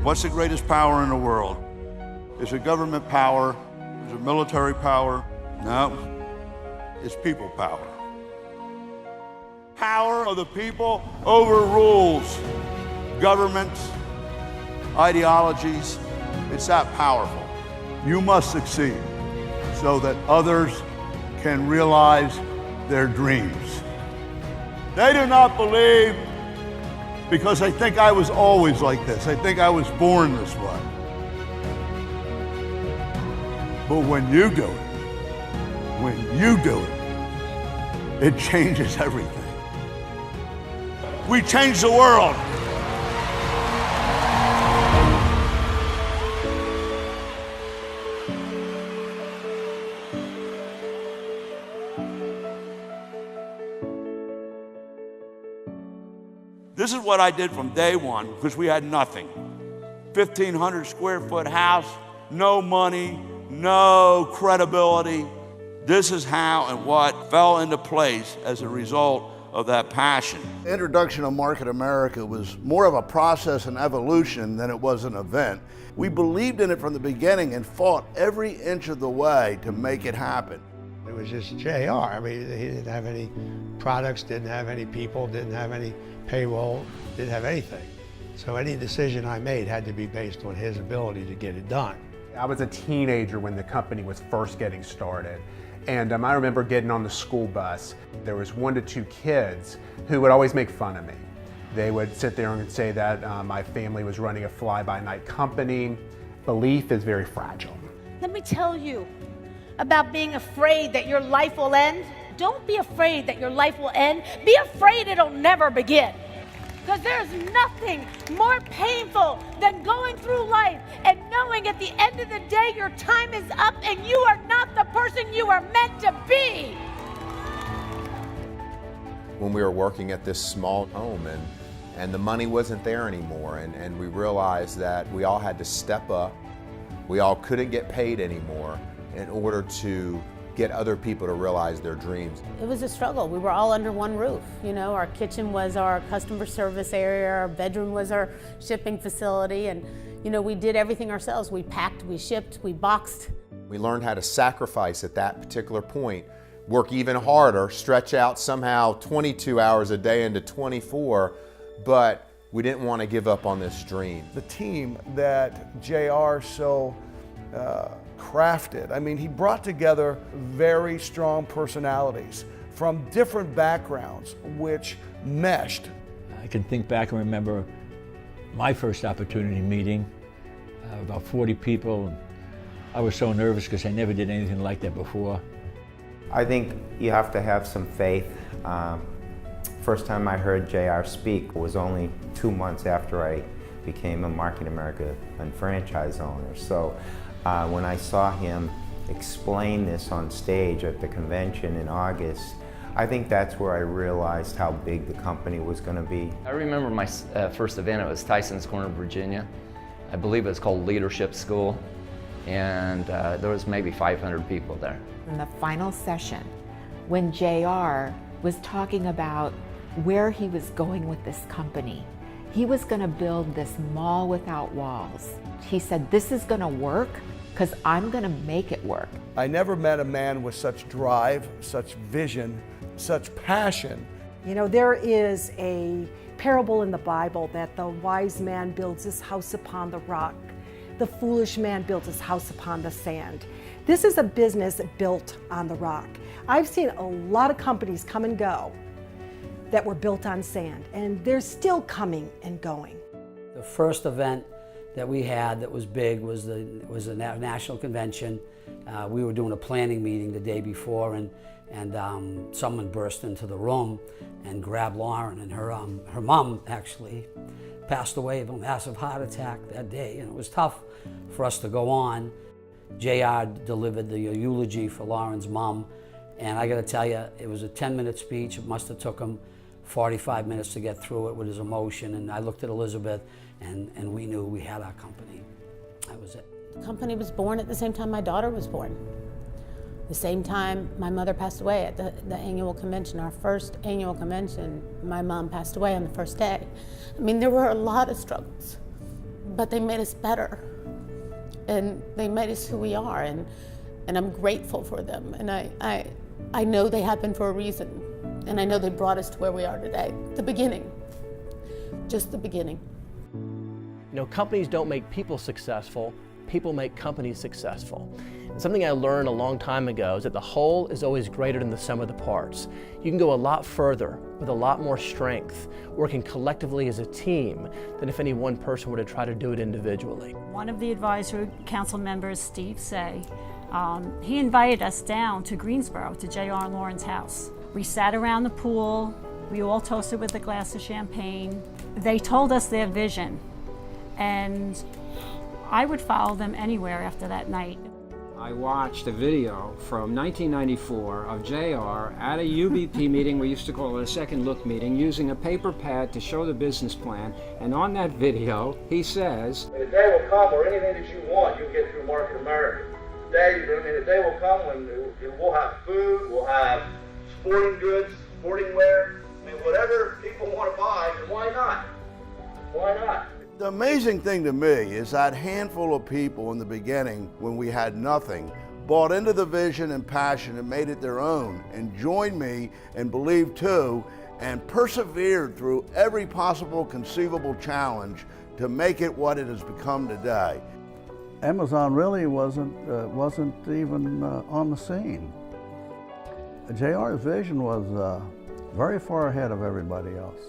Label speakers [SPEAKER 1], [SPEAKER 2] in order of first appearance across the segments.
[SPEAKER 1] What's the greatest power in the world? Is it government power? Is it military power? No, it's people power. Power of the people overrules governments, ideologies. It's that powerful. You must succeed so that others can realize their dreams. They do not believe because they think I was always like this. They think I was born this way. But when you do it, it changes everything. We change the world. This is what I did from day one, because we had nothing. 1,500 square foot house, no money, no credibility. This is how and what fell into place as a result of that passion. The introduction of Market America was more of a process and evolution than it was an event. We believed in it from the beginning and fought every inch of the way to make it happen.
[SPEAKER 2] It was just JR. I mean, he didn't have any products, didn't have any people, didn't have any payroll, didn't have anything. So any decision I made had to be based on his ability to get it done.
[SPEAKER 3] I was a teenager when the company was first getting started. And I remember getting on the school bus. There was 1 to 2 kids who would always make fun of me. They would sit there and say that my family was running a fly-by-night company. Belief is very fragile.
[SPEAKER 4] Let me tell you about being afraid that your life will end. Don't be afraid that your life will end. Be afraid it'll never begin. Because there's nothing more painful than going through life and knowing at the end of the day your time is up and you are not the person you are meant to be.
[SPEAKER 5] When we were working at this small home and the money wasn't there anymore, and we realized that we all had to step up, we all couldn't get paid anymore in order to get other people to realize their dreams.
[SPEAKER 6] It was a struggle. We were all under one roof. You know, our kitchen was our customer service area, our bedroom was our shipping facility, and you know, we did everything ourselves. We packed, we shipped, we boxed.
[SPEAKER 5] We learned how to sacrifice at that particular point, work even harder, stretch out somehow 22 hours a day into 24, but we didn't want to give up on this dream.
[SPEAKER 1] The team that JR so crafted. I mean, he brought together very strong personalities from different backgrounds, which meshed.
[SPEAKER 7] I can think back and remember my first opportunity meeting, about 40 people. And I was so nervous because I never did anything like that before.
[SPEAKER 8] I think you have to have some faith. First time I heard JR speak was only 2 months after I became a Market America and franchise owner. So when I saw him explain this on stage at the convention in August, I think that's where I realized how big the company was going to be.
[SPEAKER 9] I remember my first event. It was Tyson's Corner, Virginia. I believe it was called Leadership School, and there was maybe 500 people there.
[SPEAKER 10] In the final session, when JR was talking about where he was going with this company, he was going to build this mall without walls. He said, this is going to work because I'm going to make it work.
[SPEAKER 1] I never met a man with such drive, such vision, such passion.
[SPEAKER 11] You know, there is a parable in the Bible that the wise man builds his house upon the rock. The foolish man builds his house upon the sand. This is a business built on the rock. I've seen a lot of companies come and go that were built on sand, and they're still coming and going.
[SPEAKER 12] The first event that we had that was big was the national convention. We were doing a planning meeting the day before, and someone burst into the room and grabbed Lauren, and her mom actually passed away of a massive heart attack that day, and it was tough for us to go on. JR delivered the eulogy for Lauren's mom, and I gotta tell you, it was a 10-minute speech. It must have took him 45 minutes to get through it with his emotion, and I looked at Elizabeth, and we knew we had our company. That was it.
[SPEAKER 6] The company was born at the same time my daughter was born. The same time my mother passed away at the annual convention, our first annual convention. My mom passed away on the first day. I mean, there were a lot of struggles, but they made us better. And they made us who we are, and I'm grateful for them. And I know they happened for a reason, and I know they brought us to where we are today. The beginning, just the beginning.
[SPEAKER 13] You know, companies don't make people successful, people make companies successful. And something I learned a long time ago is that the whole is always greater than the sum of the parts. You can go a lot further with a lot more strength, working collectively as a team, than if any one person were to try to do it individually.
[SPEAKER 14] One of the advisory council members, Steve Say, he invited us down to Greensboro, to J.R. Lauren's house. We sat around the pool, we all toasted with a glass of champagne. They told us their vision, and I would follow them anywhere after that night.
[SPEAKER 15] I watched a video from 1994 of JR at a UBP meeting, we used to call it a second look meeting, using a paper pad to show the business plan. And on that video, he says,
[SPEAKER 16] "The day will come where anything that you want, you'll get through Market America. The day will come when we'll have food, we'll have sporting goods, sporting wear, whatever people want to buy, and why not? Why not?"
[SPEAKER 1] The amazing thing to me is that handful of people in the beginning, when we had nothing, bought into the vision and passion and made it their own, and joined me and believed too, and persevered through every possible conceivable challenge to make it what it has become today.
[SPEAKER 17] Amazon really wasn't even on the scene. JR's vision was very far ahead of everybody else.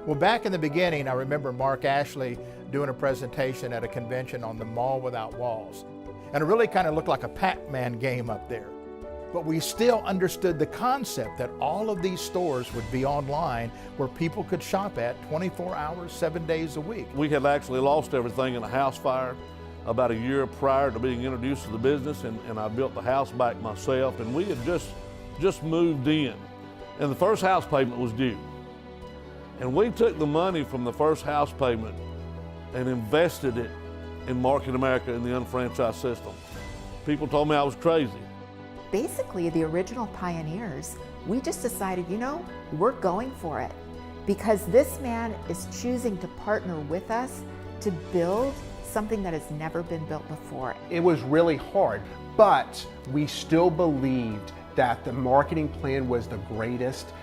[SPEAKER 18] Well, back in the beginning, I remember Mark Ashley doing a presentation at a convention on the Mall Without Walls. And it really kind of looked like a Pac-Man game up there. But we still understood the concept that all of these stores would be online where people could shop at 24 hours, 7 days a week.
[SPEAKER 19] We had actually lost everything in a house fire about a year prior to being introduced to the business, and I built the house back myself, and we had just moved in, and the first house payment was due. And we took the money from the first house payment and invested it in Market America in the unfranchised system. People told me I was crazy.
[SPEAKER 10] Basically, the original pioneers, we just decided, you know, we're going for it because this man is choosing to partner with us to build something that has never been built before.
[SPEAKER 3] It was really hard, but we still believed that the marketing plan was the greatest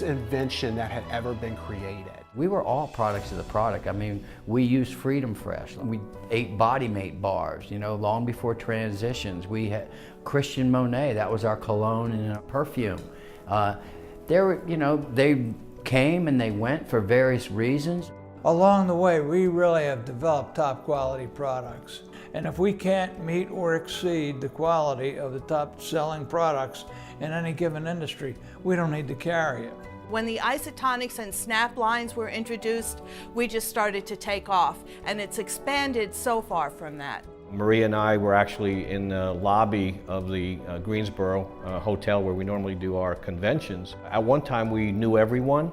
[SPEAKER 3] invention that had ever been created.
[SPEAKER 20] We were all products of the product. I mean, we used Freedom Fresh. We ate Body Mate bars, you know, long before transitions. We had Christian Monet, that was our cologne and perfume. They came and they went for various reasons.
[SPEAKER 21] Along the way, we really have developed top quality products. And if we can't meet or exceed the quality of the top selling products in any given industry, we don't need to carry it.
[SPEAKER 22] When the isotonics and snap lines were introduced, we just started to take off, and it's expanded so far from that.
[SPEAKER 23] Maria and I were actually in the lobby of the Greensboro hotel where we normally do our conventions. At one time we knew everyone,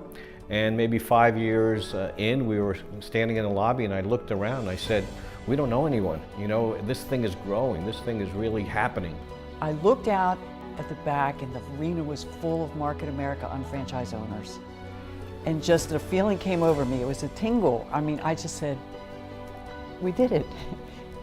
[SPEAKER 23] and maybe 5 years in, we were standing in the lobby and I looked around and I said, we don't know anyone. You know, this thing is growing, this thing is really happening.
[SPEAKER 24] I looked out at the back and the arena was full of Market America unfranchised owners. And just a feeling came over me, it was a tingle. I mean, I just said, we did it.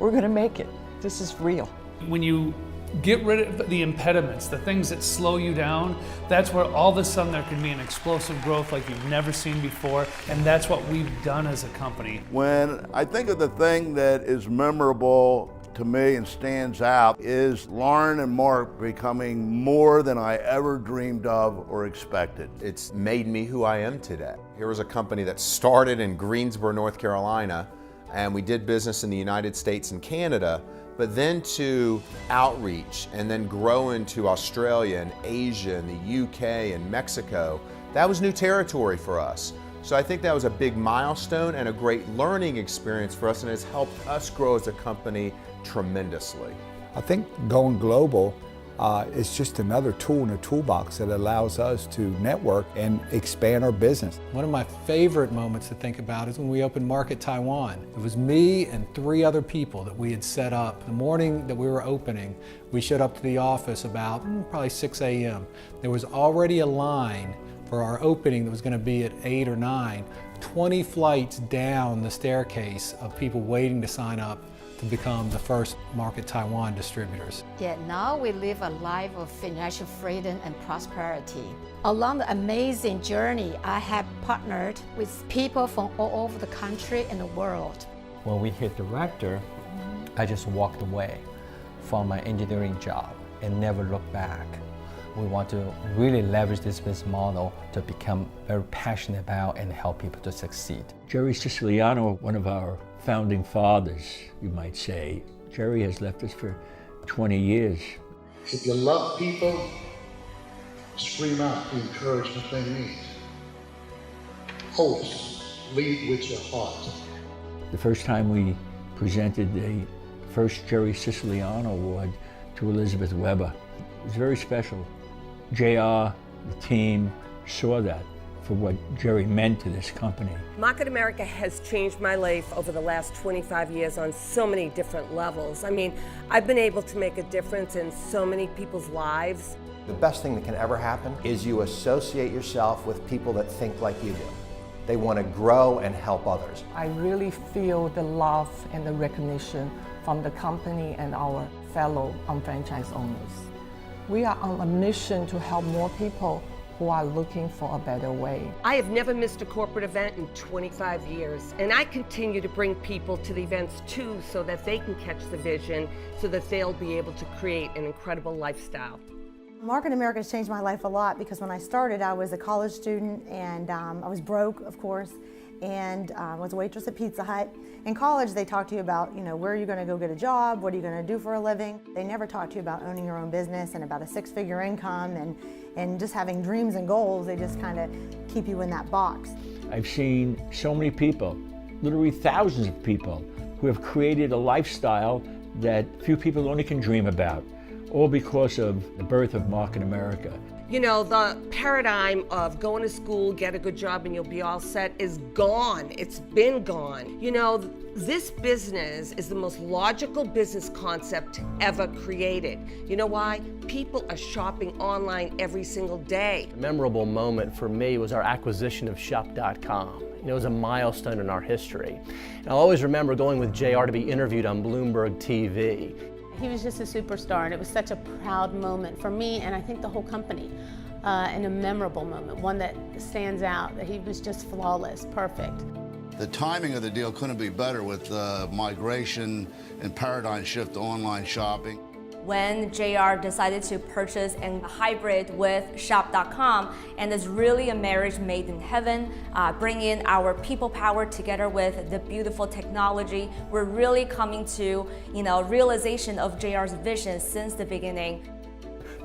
[SPEAKER 24] We're gonna make it. This is real.
[SPEAKER 25] When you get rid of the impediments, the things that slow you down, that's where all of a sudden there can be an explosive growth like you've never seen before, and that's what we've done as a company.
[SPEAKER 1] When I think of the thing that is memorable to me and stands out is Lauren and Mark becoming more than I ever dreamed of or expected.
[SPEAKER 5] It's made me who I am today. Here was a company that started in Greensboro, North Carolina, and we did business in the United States and Canada, but then to outreach and then grow into Australia and Asia and the UK and Mexico, that was new territory for us. So I think that was a big milestone and a great learning experience for us, and it's helped us grow as a company tremendously.
[SPEAKER 26] I think going global is just another tool in the toolbox that allows us to network and expand our business.
[SPEAKER 27] One of my favorite moments to think about is when we opened Market Taiwan. It was me and 3 other people that we had set up. The morning that we were opening, we showed up to the office about probably 6 a.m. There was already a line for our opening that was going to be at 8 or 9. 20 flights down the staircase of people waiting to sign up to become the first Market Taiwan distributors.
[SPEAKER 2] Yet now we live a life of financial freedom and prosperity. Along the amazing journey, I have partnered with people from all over the country and the world.
[SPEAKER 4] When we hit director, I just walked away from my engineering job and never looked back. We want to really leverage this business model to become very passionate about and help people to succeed.
[SPEAKER 7] Jerry Siciliano, one of our founding fathers, you might say. Jerry has left us for 20 years.
[SPEAKER 8] If you love people, scream out the encouragement they need. Hosts, lead with your heart.
[SPEAKER 7] The first time we presented the first Jerry Siciliano Award to Elizabeth Weber, it was very special. JR, the team, saw that for what Jerry meant to this company.
[SPEAKER 9] Market America has changed my life over the last 25 years on so many different levels. I mean, I've been able to make a difference in so many people's lives.
[SPEAKER 11] The best thing that can ever happen is you associate yourself with people that think like you do. They want to grow and help others.
[SPEAKER 12] I really feel the love and the recognition from the company and our fellow unfranchised owners. We are on a mission to help more people who are looking for a better way.
[SPEAKER 9] I have never missed a corporate event in 25 years, and I continue to bring people to the events too so that they can catch the vision, so that they'll be able to create an incredible lifestyle.
[SPEAKER 28] Market America has changed my life a lot because when I started, I was a college student and I was broke, of course, and was a waitress at Pizza Hut. In college, they talk to you about, where are you going to go get a job? What are you going to do for a living? They never talk to you about owning your own business and about a six-figure income and just having dreams and goals. They just kind of keep you in that box.
[SPEAKER 7] I've seen so many people, literally thousands of people, who have created a lifestyle that few people only can dream about, all because of the birth of Market America.
[SPEAKER 9] You know, the paradigm of going to school, get a good job, and you'll be all set is gone. It's been gone. You know, this business is the most logical business concept ever created. You know why? People are shopping online every single day.
[SPEAKER 13] A memorable moment for me was our acquisition of Shop.com. It was a milestone in our history. And I'll always remember going with JR to be interviewed on Bloomberg TV.
[SPEAKER 6] He was just a superstar, and it was such a proud moment for me and I think the whole company, and a memorable moment, one that stands out, that he was just flawless, perfect.
[SPEAKER 29] The timing of the deal couldn't be better with the migration and paradigm shift to online shopping.
[SPEAKER 30] When JR decided to purchase a hybrid with Shop.com, and it's really a marriage made in heaven, bringing our people power together with the beautiful technology. We're really coming to, realization of JR's vision since the beginning.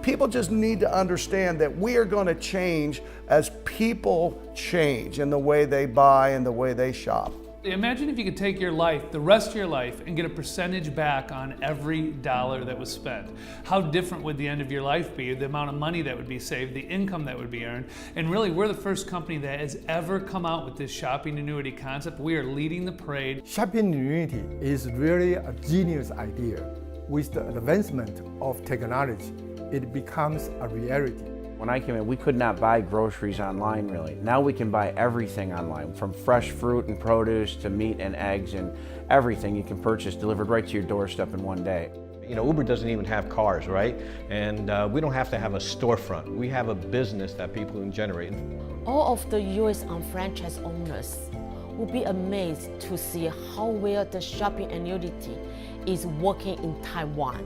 [SPEAKER 31] People just need to understand that we are going to change as people change in the way they buy and the way they shop.
[SPEAKER 25] Imagine if you could take your life, the rest of your life, and get a percentage back on every dollar that was spent. How different would the end of your life be? The amount of money that would be saved, the income that would be earned. And really, we're the first company that has ever come out with this shopping annuity concept. We are leading the parade.
[SPEAKER 32] Shopping annuity is really a genius idea. With the advancement of technology, it becomes a reality.
[SPEAKER 33] When I came in, we could not buy groceries online, really. Now we can buy everything online, from fresh fruit and produce to meat and eggs, and everything you can purchase delivered right to your doorstep in one day.
[SPEAKER 23] You know, Uber doesn't even have cars, right? And we don't have to have a storefront. We have a business that people can generate.
[SPEAKER 2] All of the U.S. unfranchised owners will be amazed to see how well the shopping annuity is working in Taiwan.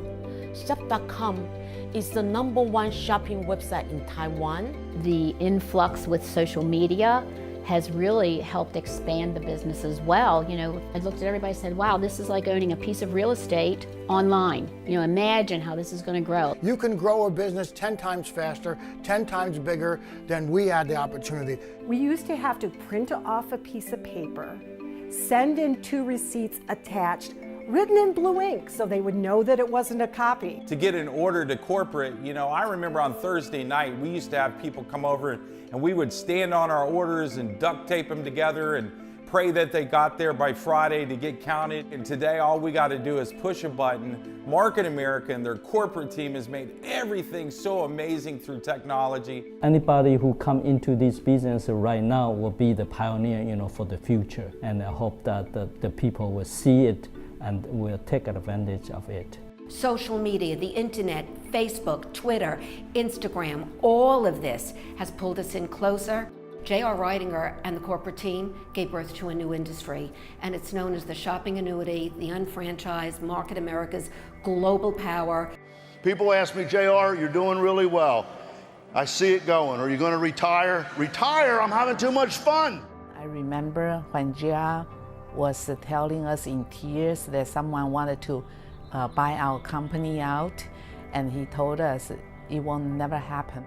[SPEAKER 2] Shop.com is the #1 shopping website in Taiwan.
[SPEAKER 34] The influx with social media has really helped expand the business as well. I looked at everybody and said, wow, this is like owning a piece of real estate online. Imagine how this is going to grow.
[SPEAKER 35] You can grow a business 10 times faster, 10 times bigger than we had the opportunity.
[SPEAKER 36] We used to have to print off a piece of paper, send in 2 receipts attached, written in blue ink so they would know that it wasn't a copy.
[SPEAKER 37] To get an order to corporate, I remember on Thursday night, we used to have people come over and we would stand on our orders and duct tape them together and pray that they got there by Friday to get counted. And today, all we got to do is push a button. Market America and their corporate team has made everything so amazing through technology.
[SPEAKER 1] Anybody who come into this business right now will be the pioneer, for the future. And I hope that the people will see it and will take advantage of it.
[SPEAKER 3] Social media, the internet, Facebook, Twitter, Instagram, all of this has pulled us in closer. J.R. Reidinger and the corporate team gave birth to a new industry, and it's known as the shopping annuity, the unfranchised Market America's global power.
[SPEAKER 29] People ask me, JR, you're doing really well. I see it going. Are you going to retire? Retire? I'm having too much fun.
[SPEAKER 4] I remember when JR was telling us in tears that someone wanted to buy our company out, and he told us it will never happen.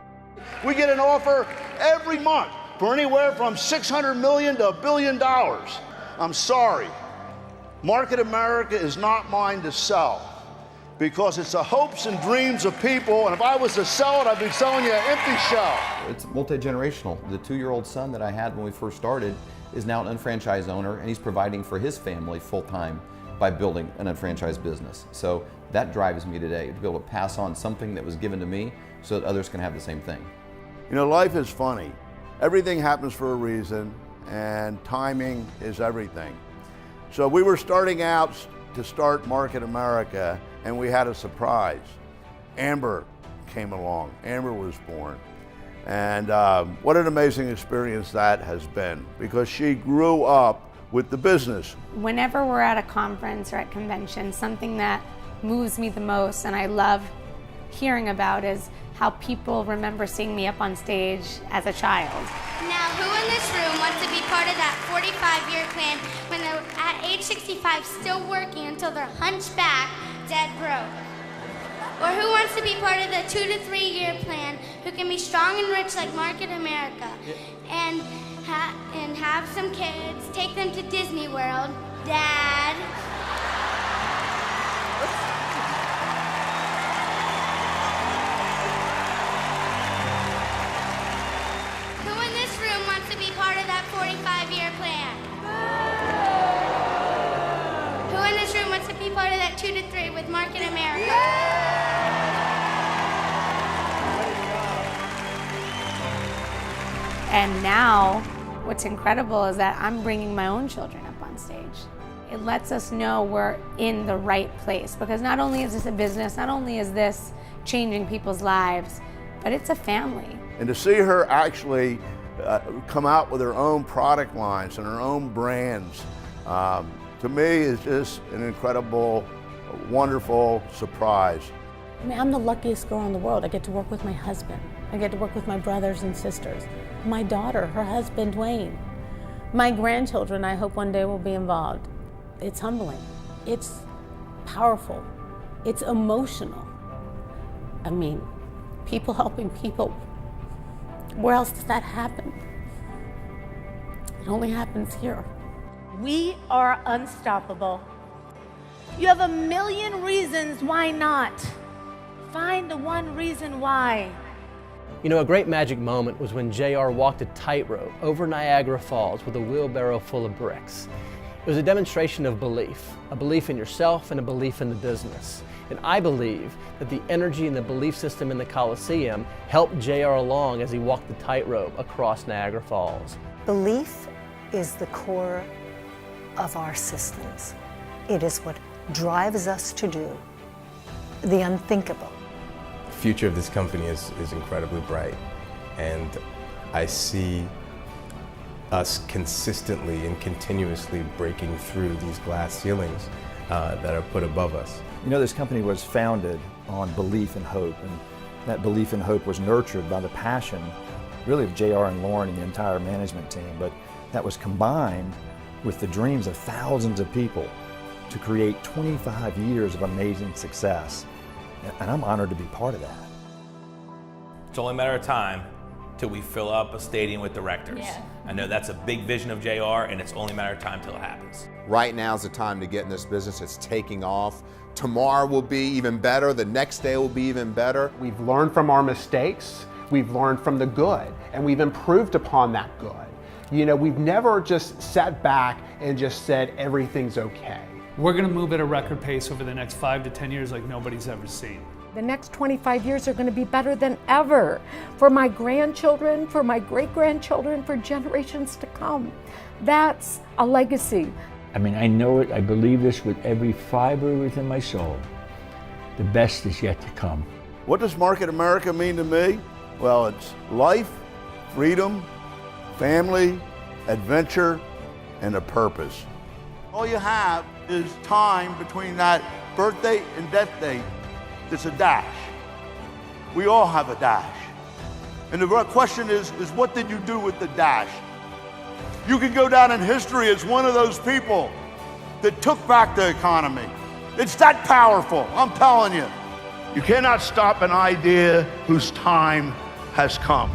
[SPEAKER 29] We get an offer every month for anywhere from $600 million to $1 billion. I'm sorry. Market America is not mine to sell because it's the hopes and dreams of people, and if I was to sell it, I'd be selling you an empty shell.
[SPEAKER 5] It's multi-generational. The 2-year-old son that I had when we first started is now an unfranchised owner, and he's providing for his family full-time by building an unfranchised business. So that drives me today, to be able to pass on something that was given to me so that others can have the same thing.
[SPEAKER 29] Life is funny. Everything happens for a reason, and timing is everything. So we were starting out to start Market America, and we had a surprise. Amber came along. Amber was born. And what an amazing experience that has been, because she grew up with the business.
[SPEAKER 10] Whenever we're at a conference or at convention, something that moves me the most and I love hearing about is how people remember seeing me up on stage as a child.
[SPEAKER 14] Now, who in this room wants to be part of that 45-year plan when they're at age 65 still working until they're hunchback, dead broke? Or who wants to be part of the 2 to 3 year plan who can be strong and rich like Market America and have some kids, take them to Disney World, Dad. Who in this room wants to be part of that 45-year plan? Who in this room wants to be part of that 2 to 3 with Market America?
[SPEAKER 10] And now, what's incredible is that I'm bringing my own children up on stage. It lets us know we're in the right place, because not only is this a business, not only is this changing people's lives, but it's a family.
[SPEAKER 29] And to see her actually come out with her own product lines and her own brands, to me is just an incredible, wonderful surprise.
[SPEAKER 6] I mean, I'm the luckiest girl in the world. I get to work with my husband. I get to work with my brothers and sisters. My daughter, her husband, Dwayne. My grandchildren, I hope one day will be involved. It's humbling. It's powerful. It's emotional. I mean, people helping people. Where else does that happen? It only happens here.
[SPEAKER 15] We are unstoppable. You have a million reasons why not. Find the one reason why.
[SPEAKER 13] A great magic moment was when JR walked a tightrope over Niagara Falls with a wheelbarrow full of bricks. It was a demonstration of belief, a belief in yourself and a belief in the business. And I believe that the energy and the belief system in the Coliseum helped JR along as he walked the tightrope across Niagara Falls.
[SPEAKER 36] Belief is the core of our systems. It is what drives us to do the unthinkable.
[SPEAKER 16] The future of this company is incredibly bright, and I see us consistently and continuously breaking through these glass ceilings that are put above us.
[SPEAKER 17] This company was founded on belief and hope, and that belief and hope was nurtured by the passion, really, of JR and Lauren and the entire management team, but that was combined with the dreams of thousands of people to create 25 years of amazing success. And I'm honored to be part of that.
[SPEAKER 18] It's only a matter of time till we fill up a stadium with directors.
[SPEAKER 4] Yeah.
[SPEAKER 18] I know that's a big vision of JR, and it's only a matter of time till it happens.
[SPEAKER 11] Right now is the time to get in this business. It's taking off. Tomorrow will be even better. The next day will be even better.
[SPEAKER 19] We've learned from our mistakes. We've learned from the good, and we've improved upon that good.
[SPEAKER 7] You know, we've never just sat back and just said everything's okay.
[SPEAKER 8] We're going to move at a record pace over the next 5 to 10 years like nobody's ever seen.
[SPEAKER 36] The next 25 years are going to be better than ever for my grandchildren, for my great-grandchildren, for generations to come. That's a legacy.
[SPEAKER 9] I mean, I know it, I believe this with every fiber within my soul. The best is yet to come.
[SPEAKER 29] What does Market America mean to me? Well, it's life, freedom, family, adventure, and a purpose. All you have is time between that birthday and death date. It's a dash. We all have a dash. And the question is what did you do with the dash? You can go down in history as one of those people that took back the economy. It's that powerful, I'm telling you. You cannot stop an idea whose time has come.